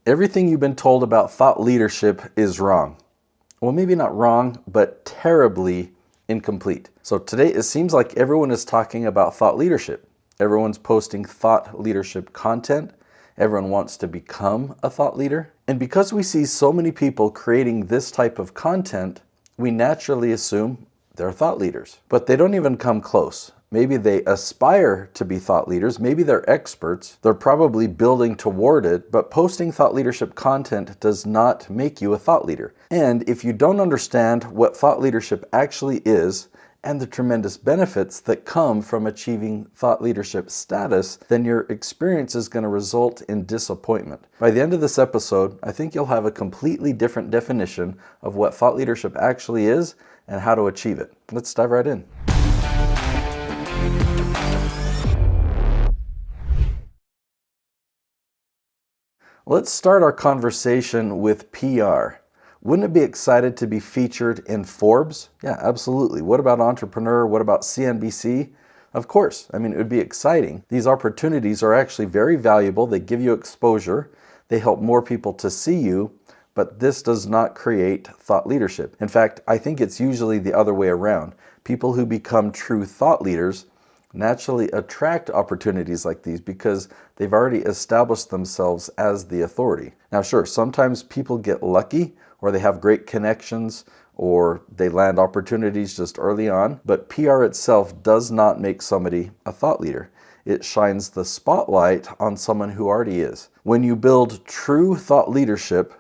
Everything you've been told about thought leadership is wrong. Well, maybe not wrong, but terribly incomplete. So today it seems like everyone is talking about thought leadership. Everyone's posting thought leadership content. Everyone wants to become a thought leader. And because we see so many people creating this type of content, we naturally assume they're thought leaders. But they don't even come close. Maybe they aspire to be thought leaders. Maybe they're experts. They're probably building toward it, but posting thought leadership content does not make you a thought leader. And if you don't understand what thought leadership actually is and the tremendous benefits that come from achieving thought leadership status, then your experience is going to result in disappointment. By the end of this episode, I think you'll have a completely different definition of what thought leadership actually is and how to achieve it. Let's dive right in. Let's start our conversation with PR. Wouldn't it be excited to be featured in Forbes? Yeah, absolutely. What about Entrepreneur? What about CNBC? Of course. I mean, it would be exciting. These opportunities are actually very valuable. They give you exposure. They help more people to see you, but this does not create thought leadership. In fact, I think it's usually the other way around. People who become true thought leaders naturally attract opportunities like these because they've already established themselves as the authority. Now, sure, sometimes people get lucky or they have great connections or they land opportunities just early on, but PR itself does not make somebody a thought leader. It shines the spotlight on someone who already is. When you build true thought leadership,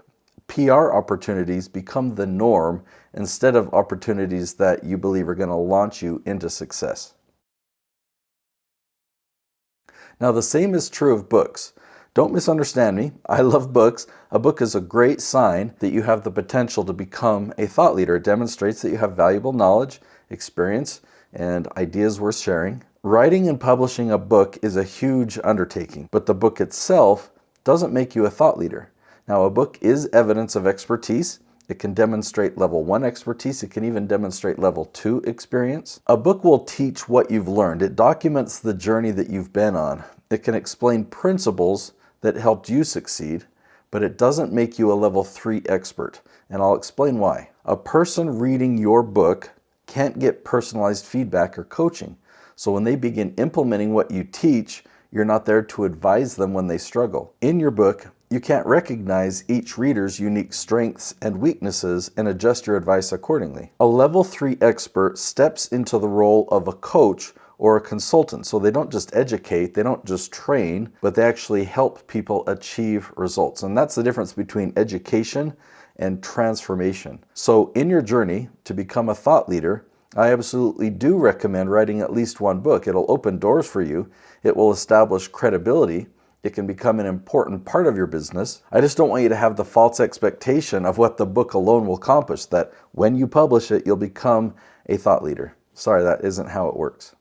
PR opportunities become the norm instead of opportunities that you believe are going to launch you into success. Now, the same is true of books. Don't misunderstand me. I love books. A book is a great sign that you have the potential to become a thought leader. It demonstrates that you have valuable knowledge, experience, and ideas worth sharing. Writing and publishing a book is a huge undertaking, but the book itself doesn't make you a thought leader. Now, a book is evidence of expertise. It can demonstrate level 1 expertise. It can even demonstrate level 2 experience. A book will teach what you've learned. It documents the journey that you've been on. It can explain principles that helped you succeed, but it doesn't make you a level 3 expert. And I'll explain why. A person reading your book can't get personalized feedback or coaching. So when they begin implementing what you teach, you're not there to advise them when they struggle. In your book, you can't recognize each reader's unique strengths and weaknesses and adjust your advice accordingly. A level 3 expert steps into the role of a coach or a consultant. So they don't just educate, they don't just train, but they actually help people achieve results. And that's the difference between education and transformation. So in your journey to become a thought leader, I absolutely do recommend writing at least one book. It'll open doors for you. It will establish credibility. It can become an important part of your business. I just don't want you to have the false expectation of what the book alone will accomplish, that when you publish it, you'll become a thought leader. Sorry, that isn't how it works.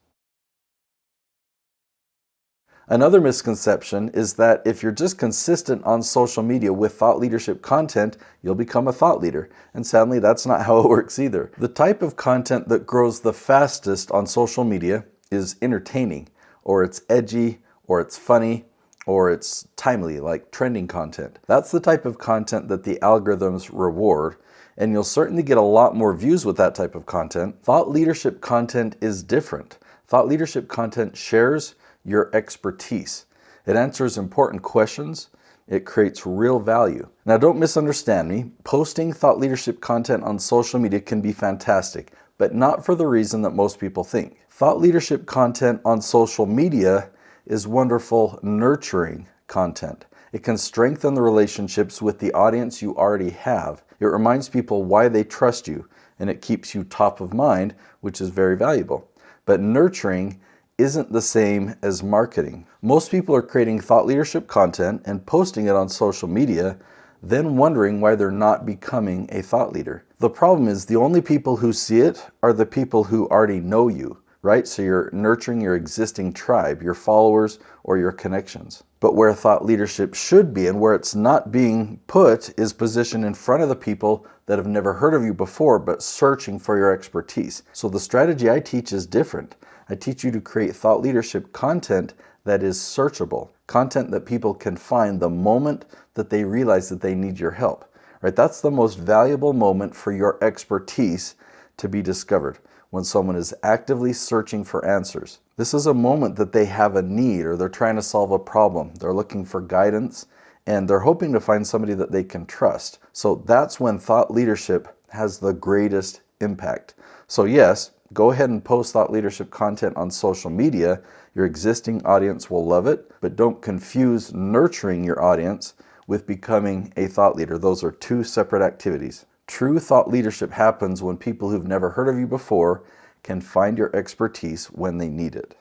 Another misconception is that if you're just consistent on social media with thought leadership content, you'll become a thought leader. And sadly, that's not how it works either. The type of content that grows the fastest on social media is entertaining, or it's edgy, or it's funny, or it's timely, like trending content. That's the type of content that the algorithms reward, and you'll certainly get a lot more views with that type of content. Thought leadership content is different. Thought leadership content shares your expertise. It answers important questions. It creates real value. Now, don't misunderstand me. Posting thought leadership content on social media can be fantastic, but not for the reason that most people think. Thought leadership content on social media is wonderful, nurturing content. It can strengthen the relationships with the audience you already have. It reminds people why they trust you, and it keeps you top of mind, which is very valuable. But nurturing isn't the same as marketing. Most people are creating thought leadership content and posting it on social media, then wondering why they're not becoming a thought leader. The problem is the only people who see it are the people who already know you, right? So you're nurturing your existing tribe, your followers, or your connections. But where thought leadership should be and where it's not being put is positioned in front of the people that have never heard of you before, but searching for your expertise. So the strategy I teach is different. I teach you to create thought leadership content that is searchable, content that people can find the moment that they realize that they need your help, right? That's the most valuable moment for your expertise to be discovered, when someone is actively searching for answers. This is a moment that they have a need, or they're trying to solve a problem. They're looking for guidance, and they're hoping to find somebody that they can trust. So that's when thought leadership has the greatest impact. So yes, go ahead and post thought leadership content on social media. Your existing audience will love it, but don't confuse nurturing your audience with becoming a thought leader. Those are two separate activities. True thought leadership happens when people who've never heard of you before can find your expertise when they need it.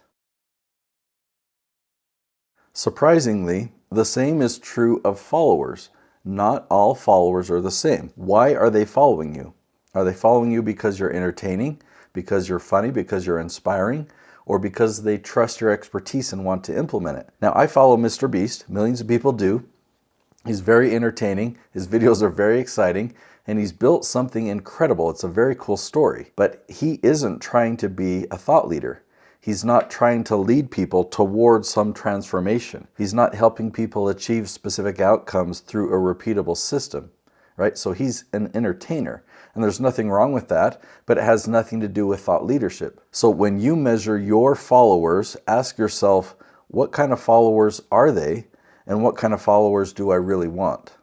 Surprisingly, the same is true of followers. Not all followers are the same. Why are they following you? Are they following you because you're entertaining, because you're funny, because you're inspiring, or because they trust your expertise and want to implement it? Now, I follow Mr. Beast. Millions of people do. He's very entertaining. His videos are very exciting. And he's built something incredible. It's a very cool story. But he isn't trying to be a thought leader. He's not trying to lead people towards some transformation. He's not helping people achieve specific outcomes through a repeatable system, right? So he's an entertainer. And there's nothing wrong with that, but it has nothing to do with thought leadership. So when you measure your followers, ask yourself, what kind of followers are they? And what kind of followers do I really want?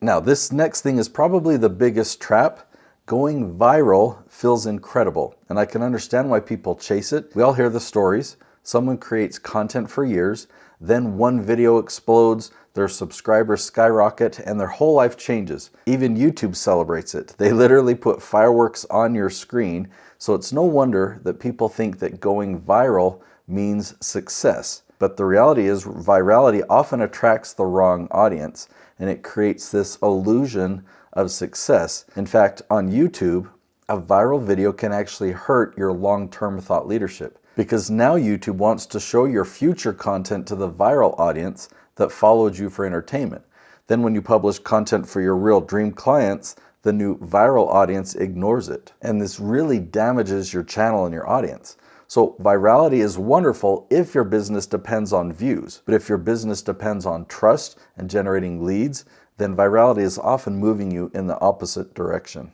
Now, this next thing is probably the biggest trap. Going viral feels incredible, and I can understand why people chase it. We all hear the stories. Someone creates content for years, then one video explodes, their subscribers skyrocket, and their whole life changes. Even YouTube celebrates it. They literally put fireworks on your screen, so it's no wonder that people think that going viral means success. But the reality is, virality often attracts the wrong audience, and it creates this illusion of success. In fact, on YouTube, a viral video can actually hurt your long-term thought leadership, because now YouTube wants to show your future content to the viral audience that followed you for entertainment. Then when you publish content for your real dream clients, the new viral audience ignores it. And this really damages your channel and your audience. So virality is wonderful if your business depends on views, but if your business depends on trust and generating leads, then virality is often moving you in the opposite direction.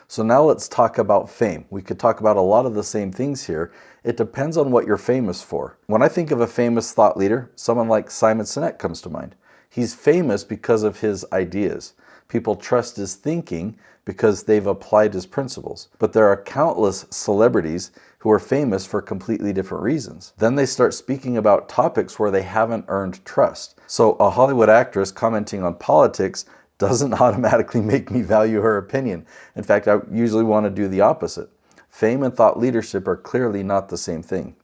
So now let's talk about fame. We could talk about a lot of the same things here. It depends on what you're famous for. When I think of a famous thought leader, someone like Simon Sinek comes to mind. He's famous because of his ideas. People trust his thinking because they've applied his principles. But there are countless celebrities who are famous for completely different reasons. Then they start speaking about topics where they haven't earned trust. So a Hollywood actress commenting on politics doesn't automatically make me value her opinion. In fact, I usually want to do the opposite. Fame and thought leadership are clearly not the same thing.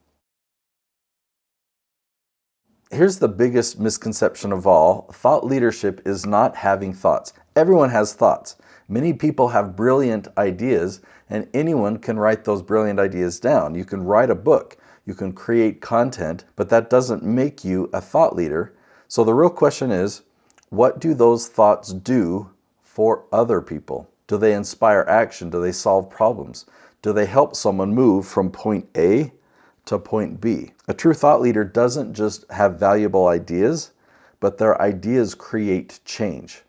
Here's the biggest misconception of all. Thought leadership is not having thoughts. Everyone has thoughts. Many people have brilliant ideas, and anyone can write those brilliant ideas down. You can write a book, you can create content, but that doesn't make you a thought leader. So the real question is, what do those thoughts do for other people? Do they inspire action? Do they solve problems? Do they help someone move from point A to point B? A true thought leader doesn't just have valuable ideas, but their ideas create change.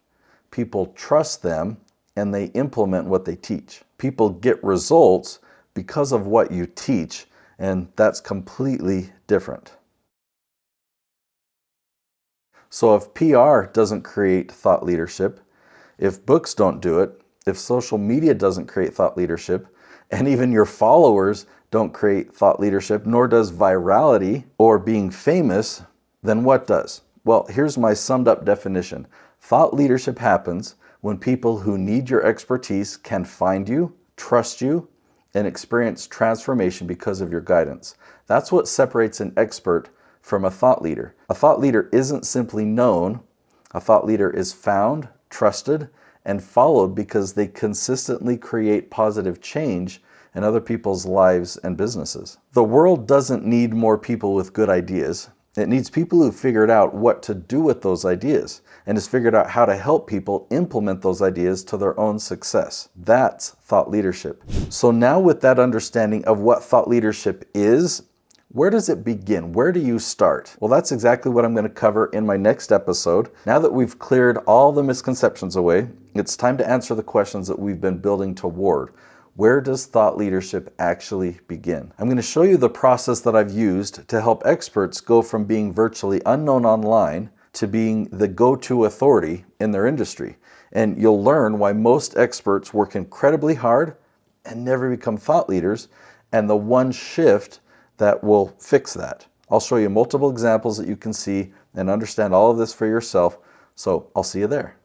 People trust them and they implement what they teach. People get results because of what you teach, and that's completely different. So if PR doesn't create thought leadership, if books don't do it, if social media doesn't create thought leadership, and even your followers don't create thought leadership, nor does virality or being famous, then what does? Well, here's my summed up definition. Thought leadership happens when people who need your expertise can find you, trust you, and experience transformation because of your guidance. That's what separates an expert from a thought leader. A thought leader isn't simply known. A thought leader is found, trusted, and followed because they consistently create positive change in other people's lives and businesses. The world doesn't need more people with good ideas. It needs people who figured out what to do with those ideas and has figured out how to help people implement those ideas to their own success. That's thought leadership. So now with that understanding of what thought leadership is, Where does it begin? Where do you start? Well, that's exactly what I'm going to cover in my next episode. Now that we've cleared all the misconceptions away, it's time to answer the questions that we've been building toward. Where does thought leadership actually begin? I'm going to show you the process that I've used to help experts go from being virtually unknown online to being the go-to authority in their industry. And you'll learn why most experts work incredibly hard and never become thought leaders, and the one shift that will fix that. I'll show you multiple examples that you can see and understand all of this for yourself. So I'll see you there.